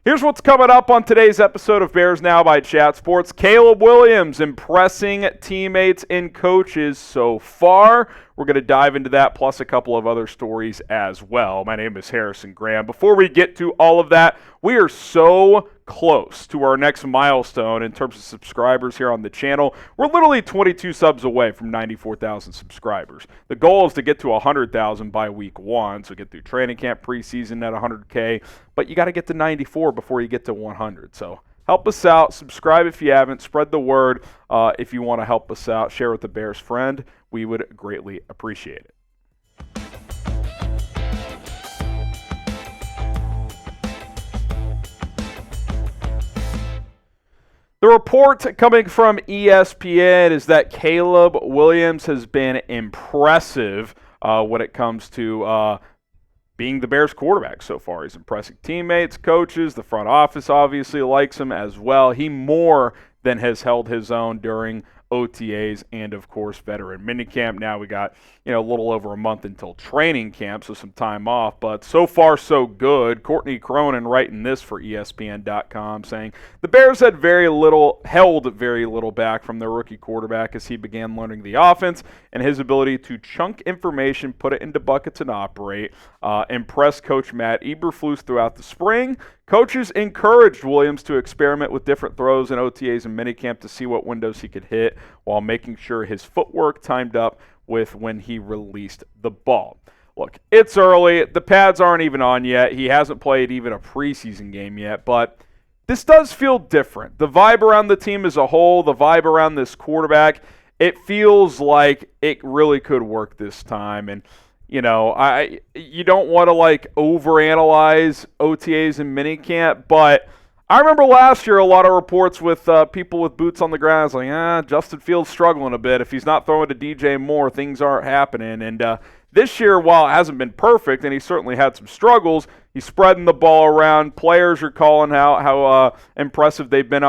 Here's what's coming up on today's episode of Bears Now by Chat Sports. Caleb Williams impressing teammates and coaches so far. We're going to dive into that, plus a couple of other stories as well. My name is Harrison Graham. Before we get to all of that, we are so close to our next milestone in terms of subscribers here on the channel. We're literally 22 subs away from 94,000 subscribers. The goal is to get to 100,000 by week 1, so get through training camp preseason at 100K, but you got to get to 94 before you get to 100. So help us out. Subscribe if you haven't. Spread the word if you want to help us out. Share with a Bears friend. We would greatly appreciate it. The report coming from ESPN is that Caleb Williams has been impressive when it comes to being the Bears quarterback so far. He's impressing teammates, coaches, the front office obviously likes him as well. He more than has held his own during OTAs and, of course, veteran minicamp. Now we got, a little over a month until training camp, so some time off. But so far, so good. Courtney Cronin writing this for ESPN.com, saying the Bears held very little back from their rookie quarterback as he began learning the offense, and his ability to chunk information, put it into buckets, and operate impressed Coach Matt Eberflus throughout the spring. Coaches encouraged Williams to experiment with different throws in OTAs and minicamp to see what windows he could hit while making sure his footwork timed up with when he released the ball. Look, it's early. The pads aren't even on yet. He hasn't played even a preseason game yet, but this does feel different. The vibe around the team as a whole, the vibe around this quarterback, it feels like it really could work this time. And you don't want to overanalyze OTAs and minicamp, but I remember last year a lot of reports with people with boots on the ground. It's like, Justin Fields struggling a bit. If he's not throwing to DJ Moore, things aren't happening. And this year, while it hasn't been perfect, and he certainly had some struggles, he's spreading the ball around. Players are calling out how impressive they've been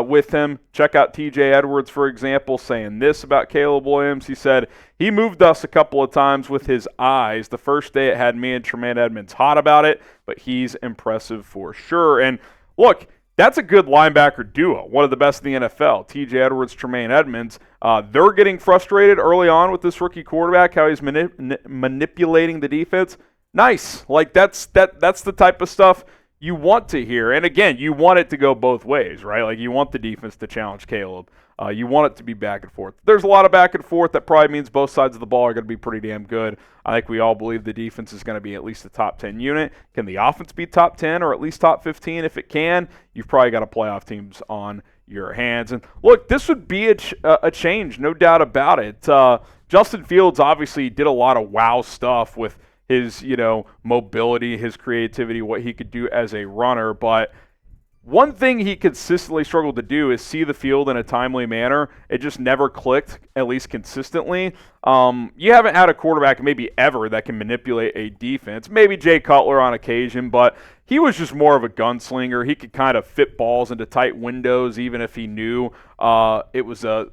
with him. Check out TJ Edwards, for example, saying this about Caleb Williams. He said, he moved us a couple of times with his eyes. The first day it had me and Tremaine Edmonds hot about it, but he's impressive for sure. And look, that's a good linebacker duo, one of the best in the NFL. TJ Edwards, Tremaine Edmonds. They're getting frustrated early on with this rookie quarterback, how he's manipulating the defense. Nice. That's the type of stuff you want to hear. And again, you want it to go both ways, right? You want the defense to challenge Caleb. You want it to be back and forth. There's a lot of back and forth. That probably means both sides of the ball are going to be pretty damn good. I think we all believe the defense is going to be at least a top 10 unit. Can the offense be top 10 or at least top 15? If it can, you've probably got a playoff teams on your hands. And look, this would be a change, no doubt about it. Justin Fields obviously did a lot of wow stuff with his, mobility, his creativity, what he could do as a runner, but one thing he consistently struggled to do is see the field in a timely manner. It just never clicked, at least consistently. You haven't had a quarterback maybe ever that can manipulate a defense. Maybe Jay Cutler on occasion, but he was just more of a gunslinger. He could kind of fit balls into tight windows even if he knew it was a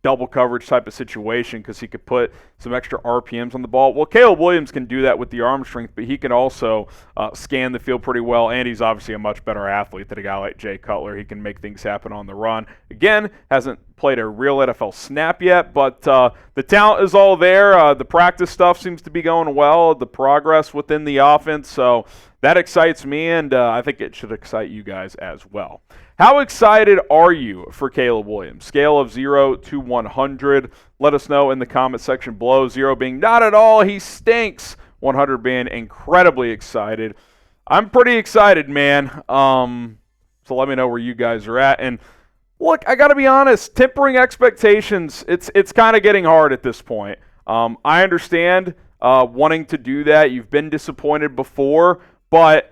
double coverage type of situation because he could put some extra RPMs on the ball. Well, Caleb Williams can do that with the arm strength, but he can also scan the field pretty well, and he's obviously a much better athlete than a guy like Jay Cutler. He can make things happen on the run. Again, hasn't played a real NFL snap yet, but the talent is all there. The practice stuff seems to be going well, the progress within the offense, so that excites me, and I think it should excite you guys as well. How excited are you for Caleb Williams? Scale of 0 to 100. Let us know in the comment section below. 0 being not at all, he stinks. 100 being incredibly excited. I'm pretty excited, man. So let me know where you guys are at. And look, I got to be honest, tempering expectations, it's kind of getting hard at this point. I understand wanting to do that. You've been disappointed before, but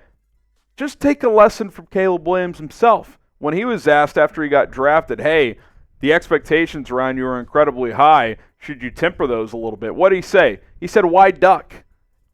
just take a lesson from Caleb Williams himself. When he was asked after he got drafted, hey, the expectations around you are incredibly high. Should you temper those a little bit? What did he say? He said, why duck?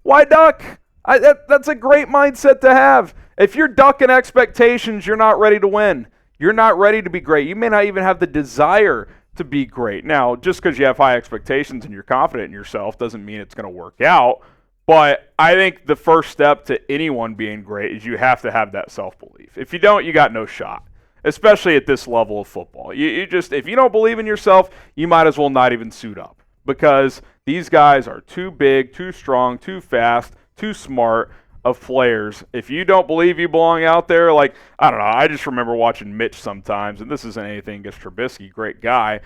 Why duck? That's a great mindset to have. If you're ducking expectations, you're not ready to win. You're not ready to be great. You may not even have the desire to be great. Now, just because you have high expectations and you're confident in yourself doesn't mean it's going to work out. But I think the first step to anyone being great is you have to have that self-belief. If you don't, you got no shot, especially at this level of football. You just, if you don't believe in yourself, you might as well not even suit up, because these guys are too big, too strong, too fast, too smart of players. If you don't believe you belong out there, like, I don't know, I just remember watching Mitch sometimes, and this isn't anything against Trubisky, great guy.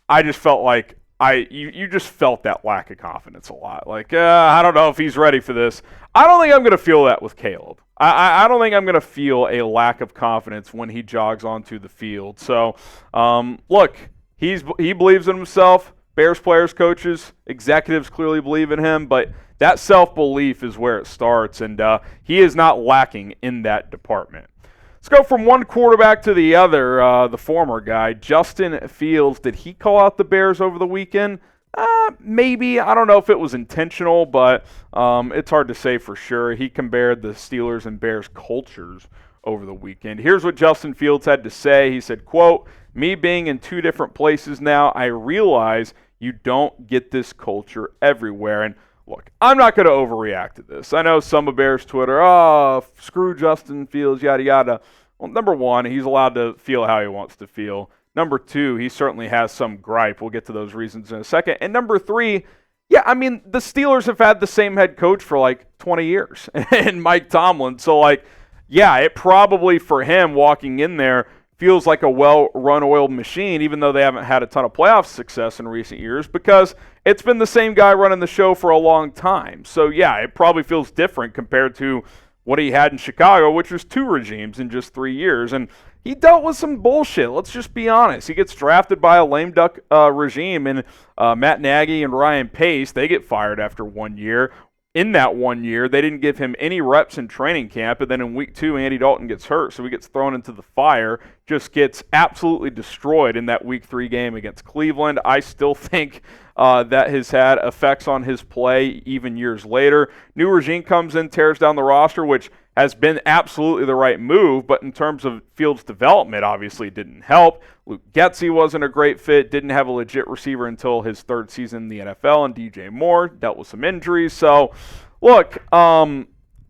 I just felt like you just felt that lack of confidence a lot. Like, I don't know if he's ready for this. I don't think I'm going to feel that with Caleb. I don't think I'm going to feel a lack of confidence when he jogs onto the field. So, look, he believes in himself. Bears players, coaches, executives clearly believe in him, but that self-belief is where it starts, and he is not lacking in that department. Let's go from one quarterback to the other, the former guy, Justin Fields. Did he call out the Bears over the weekend? Maybe. I don't know if it was intentional, but it's hard to say for sure. He compared the Steelers and Bears cultures over the weekend. Here's what Justin Fields had to say. He said, quote, "Me being in two different places now, I realize you don't get this culture everywhere." And look, I'm not going to overreact to this. I know some of Bears Twitter, screw Justin Fields, yada, yada. Well, number one, he's allowed to feel how he wants to feel. Number two, he certainly has some gripe. We'll get to those reasons in a second. And number three, yeah, I mean, the Steelers have had the same head coach for like 20 years, and Mike Tomlin. So, like, yeah, it probably for him walking in there feels like a well-run oiled machine, even though they haven't had a ton of playoff success in recent years, because it's been the same guy running the show for a long time. So, yeah, it probably feels different compared to what he had in Chicago, which was 2 regimes in just 3 years. And he dealt with some bullshit. Let's just be honest. He gets drafted by a lame duck regime, and Matt Nagy and Ryan Pace, they get fired after 1 year. In that 1 year, they didn't give him any reps in training camp, and then in week 2, Andy Dalton gets hurt, so he gets thrown into the fire, just gets absolutely destroyed in that week 3 game against Cleveland. I still think that has had effects on his play even years later. New regime comes in, tears down the roster, which has been absolutely the right move, but in terms of Fields' development, obviously it didn't help. Luke Getsy wasn't a great fit, didn't have a legit receiver until his 3rd season in the NFL, and DJ Moore dealt with some injuries. So, look,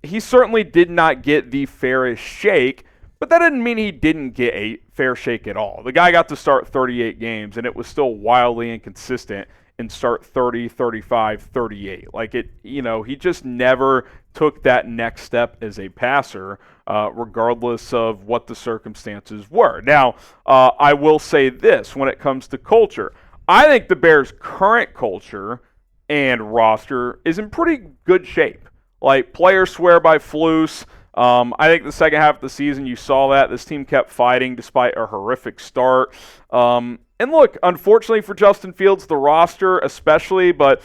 he certainly did not get the fairest shake, but that didn't mean he didn't get a fair shake at all. The guy got to start 38 games, and it was still wildly inconsistent and start 30, 35, 38. Like, it, you know, he just never took that next step as a passer, regardless of what the circumstances were. Now, I will say this when it comes to culture. I think the Bears' current culture and roster is in pretty good shape. Like, players swear by Flus. I think the second half of the season, you saw that. This team kept fighting despite a horrific start. And look, unfortunately for Justin Fields, the roster especially, but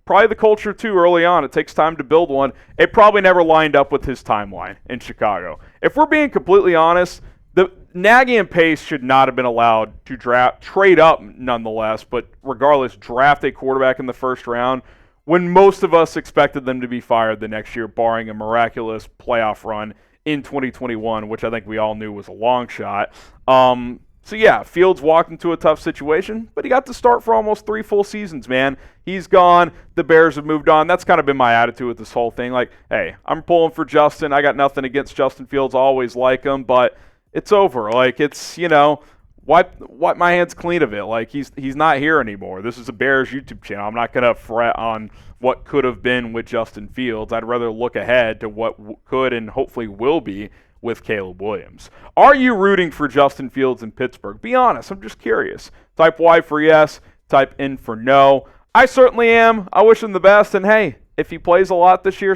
probably the culture too early on. It takes time to build one. It probably never lined up with his timeline in Chicago. If we're being completely honest, the Nagy and Pace should not have been allowed to trade up nonetheless, but regardless, draft a quarterback in the first round when most of us expected them to be fired the next year, barring a miraculous playoff run in 2021, which I think we all knew was a long shot. So, yeah, Fields walked into a tough situation, but he got to start for almost 3 full seasons, man. He's gone. The Bears have moved on. That's kind of been my attitude with this whole thing. Like, hey, I'm pulling for Justin. I got nothing against Justin Fields. I always like him, but it's over. Like, it's, you know, wipe my hands clean of it. Like, he's not here anymore. This is a Bears YouTube channel. I'm not going to fret on what could have been with Justin Fields. I'd rather look ahead to what could and hopefully will be with Caleb Williams. Are you rooting for Justin Fields in Pittsburgh? Be honest. I'm just curious. Type Y for yes. Type N for no. I certainly am. I wish him the best. And hey, if he plays a lot this year,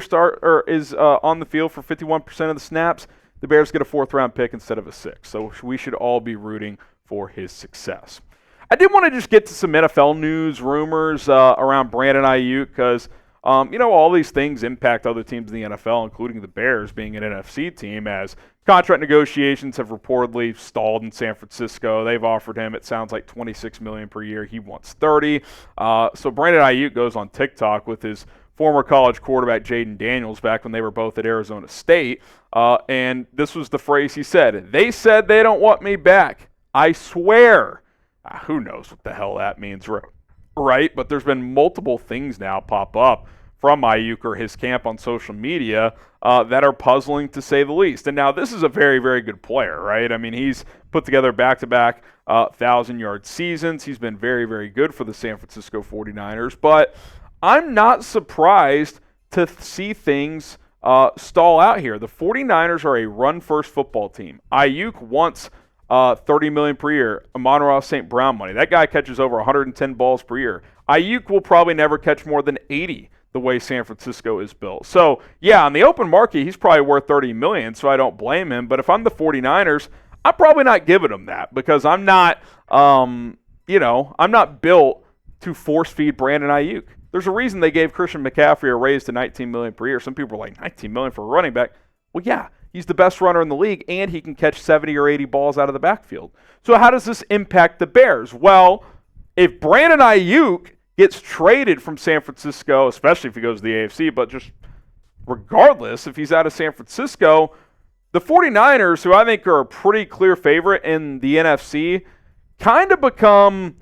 is on the field for 51% of the snaps, the Bears get a 4th-round pick instead of a 6th. So we should all be rooting for his success. I did want to just get to some NFL news, rumors around Brandon Aiyuk, because you know, all these things impact other teams in the NFL, including the Bears being an NFC team, as contract negotiations have reportedly stalled in San Francisco. They've offered him, it sounds like, $26 million per year. He wants $30. So Brandon Aiyuk goes on TikTok with his former college quarterback Jaden Daniels back when they were both at Arizona State, and this was the phrase he said. "They said they don't want me back. I swear." Who knows what the hell that means, right? But there's been multiple things now pop up from Aiyuk or his camp on social media that are puzzling to say the least. And now this is a very, very good player, right? I mean, he's put together back-to-back 1,000-yard seasons. He's been very, very good for the San Francisco 49ers. But I'm not surprised to see things stall out here. The 49ers are a run-first football team. Aiyuk wants $30 million per year, Amon-Ra St. Brown money. That guy catches over 110 balls per year. Aiyuk will probably never catch more than 80 the way San Francisco is built. So, yeah, on the open market, he's probably worth $30 million, so I don't blame him. But if I'm the 49ers, I'm probably not giving him that because I'm not, I'm not built to force-feed Brandon Aiyuk. There's a reason they gave Christian McCaffrey a raise to $19 million per year. Some people are like, $19 million for a running back? Well, yeah, he's the best runner in the league, and he can catch 70 or 80 balls out of the backfield. So how does this impact the Bears? Well, if Brandon Aiyuk gets traded from San Francisco, especially if he goes to the AFC, but just regardless, if he's out of San Francisco, the 49ers, who I think are a pretty clear favorite in the NFC, kind of become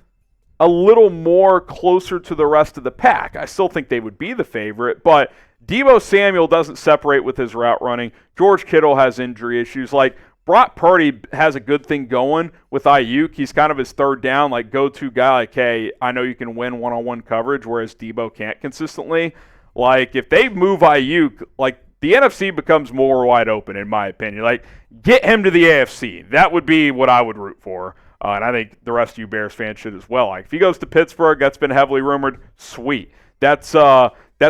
a little more closer to the rest of the pack. I still think they would be the favorite, but Deebo Samuel doesn't separate with his route running. George Kittle has injury issues. Like, Brock Purdy has a good thing going with Aiyuk. He's kind of his third down, like, go-to guy. Like, hey, I know you can win one-on-one coverage, whereas Deebo can't consistently. Like, if they move Aiyuk, like, the NFC becomes more wide open, in my opinion. Like, get him to the AFC. That would be what I would root for. And I think the rest of you Bears fans should as well. Like, if he goes to Pittsburgh, that's been heavily rumored, sweet. That's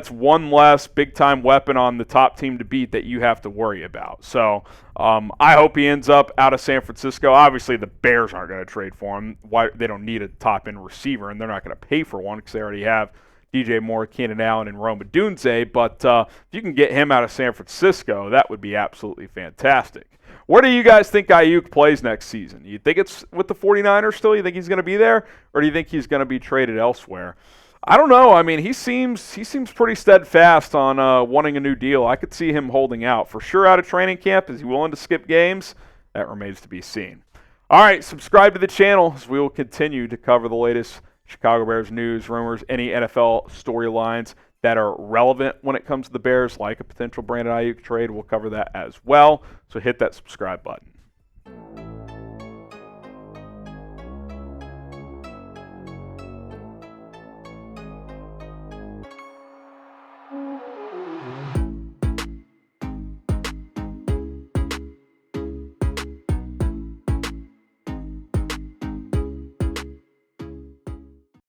one less big-time weapon on the top team to beat that you have to worry about. So I hope he ends up out of San Francisco. Obviously, the Bears aren't going to trade for him. They don't need a top-end receiver, and they're not going to pay for one because they already have DJ Moore, Keenan Allen, and Rome Odunze. But if you can get him out of San Francisco, that would be absolutely fantastic. Where do you guys think Aiyuk plays next season? You think it's with the 49ers still? You think he's going to be there? Or do you think he's going to be traded elsewhere? I don't know. I mean, he seems pretty steadfast on wanting a new deal. I could see him holding out. For sure out of training camp. Is he willing to skip games? That remains to be seen. All right, subscribe to the channel as we will continue to cover the latest Chicago Bears news, rumors, any NFL storylines that are relevant when it comes to the Bears, like a potential Brandon Aiyuk trade. We'll cover that as well. So hit that subscribe button.